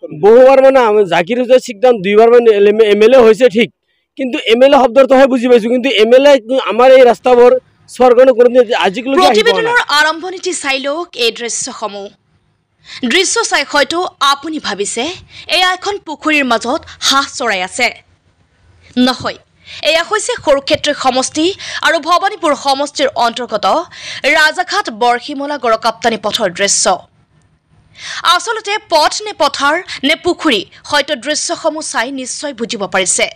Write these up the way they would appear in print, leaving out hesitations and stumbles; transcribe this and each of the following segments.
বহুবার মানে জাকির হুসেন সিকদার দুইবার মানে এমএলএ হয়েছে ঠিক, কিন্তু এমএলএ শব্দটোহে বুঝি পাইছো, কিন্তু এমএলএ আমাৰ এই ৰাস্তাবোৰ স্বৰ্গনে কৰি আজিলৈকে প্ৰতিবেদনৰ আৰম্ভণিতে চাই লওক এই দৃশ্যসমূহ। দৃশ্য চাই হয়তো আপুনি ভাবিছে এয়া এখন পুখুৰীৰ মাজত হাঁহ চৰাই আছে। নহয়, এয়া হৈছে সৰুক্ষেত্ৰী সমষ্টি আৰু ভৱানীপুৰ সমষ্টিৰ অন্তৰ্গত ৰাজাঘাট বৰশিমলা গড়কাপ্তানি পথৰ দৃশ্য। আচলতে পথ নে পথাৰ নে পুখুৰী হয়তো দৃশ্যসমূহ চাই নিশ্চয় বুজিব পাৰিছে।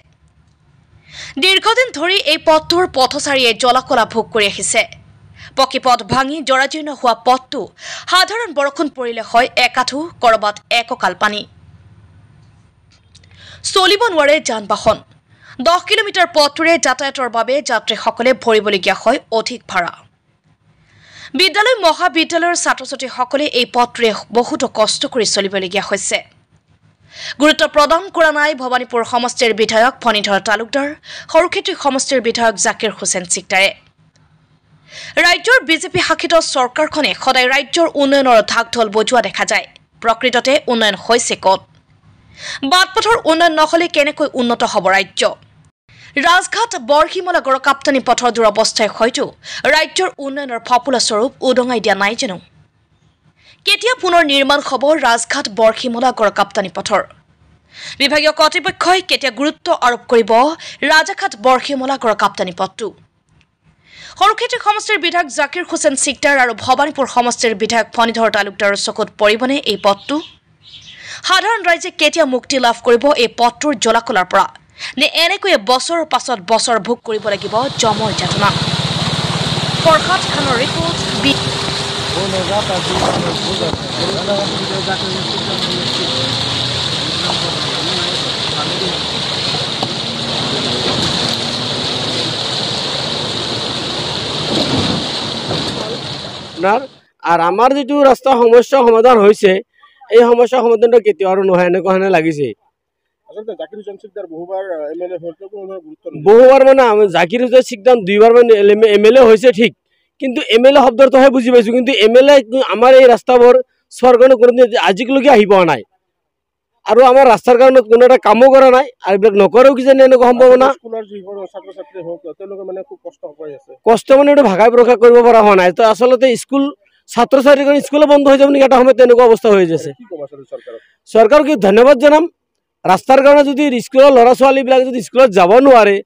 দীৰ্ঘদিন ধৰি এই পথটোৰ পথচাৰীয়ে জলাকলা ভোগ কৰি আহিছে। পকী পথ ভাঙি জৰাজীৰ্ণ হোৱা পথটো সাধাৰণ বৰষুণ পৰিলে হয় একাঠু, কৰবাত এককাল পানী। চলিব নোৱাৰে যান বাহন। 10 কিলোমিটাৰ পথটোৰে যাতায়াতৰ বাবে যাত্ৰীসকলে ভৰিবলগীয়া হয় অধিক ভাড়া। বিদ্যালয় মহাবিদ্যালয়ৰ ছাত্ৰ ছাত্ৰীসকলে এই পথটোৰে বহুতো কষ্ট কৰি চলিবলগীয়া হৈছে। গুৰুত্ব প্ৰদান কৰা নাই ভৱানীপুৰ সমষ্টিৰ বিধায়ক ফণীধৰ তালুকদাৰ, সৰুক্ষেত্ৰী সমষ্টিৰ বিধায়ক জাকিৰ হুছেইন চিকদাৰে। ৰাজ্যৰ বিজেপি শাসিত চৰকাৰখনে সদায় ৰাজ্যৰ উন্নয়নৰ ঢাক ঢোল বজোৱা দেখা যায়। প্ৰকৃততে উন্নয়ন হৈছে ক'ত? বাটপথৰ উন্নয়ন নহলে কেনেকৈ উন্নত হ'ব ৰাজ্য? ৰাজঘাট বৰশিমলা গড়কাপ্তানি পথৰ দুৰৱস্থাই হয়তো ৰাজ্যৰ উন্নয়নৰ ফপুলা স্বৰূপ উদঙাই দিয়া নাই জানো? কেতিয়া পুনৰ নিৰ্মাণ হ'ব ৰাজঘাট বৰশিমলা গড়কাপ্তানি পথৰ? বিভাগীয় কৰ্তৃপক্ষই কেতিয়া গুৰুত্ব আৰোপ কৰিব ৰাজাঘাট বৰশিমলা গড়কাপ্তানি পথটো? সৰুক্ষেত্ৰী সমষ্টিৰ বিধায়ক জাকিৰ হুছেইন চিকদাৰ আৰু ভৱানীপুৰ সমষ্টিৰ বিধায়ক ফণীধৰ তালুকদাৰৰ চকুত পৰিবনে এই পথটো? সাধাৰণ ৰাইজে কেতিয়া মুক্তি লাভ কৰিব এই পথটোৰ জলাকলাৰ পৰা? নে এনেকৈয়ে বছৰৰ পাছত বছৰ ভোগ কৰিব লাগিব জমৰ যাতনা? ফৰহাদ খানৰ ৰিপৰ্ট। আৰ আমাৰ যেটো ৰাস্তা সমস্যা সমাধান হয়েছে, এই সমস্যা সমাধানটা কেতিয়াও আৰু নহয় এনেকুৱা হেনে লাগিছে। বহুবার মানে জাকির হুসেন সিকদার দুইবার মানে এমএলএ হয়েছে ঠিক, কিন্তু এমএলএ শব্দটোহে বুজি পাইছো, কিন্তু এমএলএ আমাৰ এই ৰাস্তাবোৰ স্বৰ্গনে কৰি আজিলৈকে আহি পোৱা নাই। আৰু আমাৰ ৰাস্তাৰ কাৰণে কোনো এটা কামো কৰা নাই, আৰু এইবিলাক নকৰেও কিজানি এনেকুৱা সম্ভাৱনা। কষ্ট মানে এইটো ভাগাই প্ৰকাশ কৰিব পৰা হোৱা নাই। তো আচলতে স্কুল ছাত্ৰ ছাত্ৰীৰ কাৰণে স্কুলে বন্ধ হৈ যাব নেকি এটা সময়ত, তেনেকুৱা অৱস্থা হৈ যাইছে। চৰকাৰক ধন্যবাদ জনাম। ৰাস্তাৰ কাৰণে যদি স্কুলৰ ল'ৰা ছোৱালীবিলাক যদি স্কুলত যাব নোৱাৰে,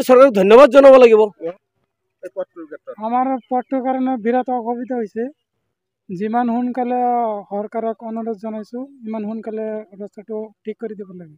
চৰকাৰক ধন্যবাদ জনাব লাগিব। আমাৰ পথটোৰ কাৰণে বিৰাট অসুবিধা হৈছে। যিমান সোনকালে চৰকাৰক অনুৰোধ জনাইছোঁ, ইমান সোনকালে ৰাস্তাটো ঠিক কৰি দিব লাগে।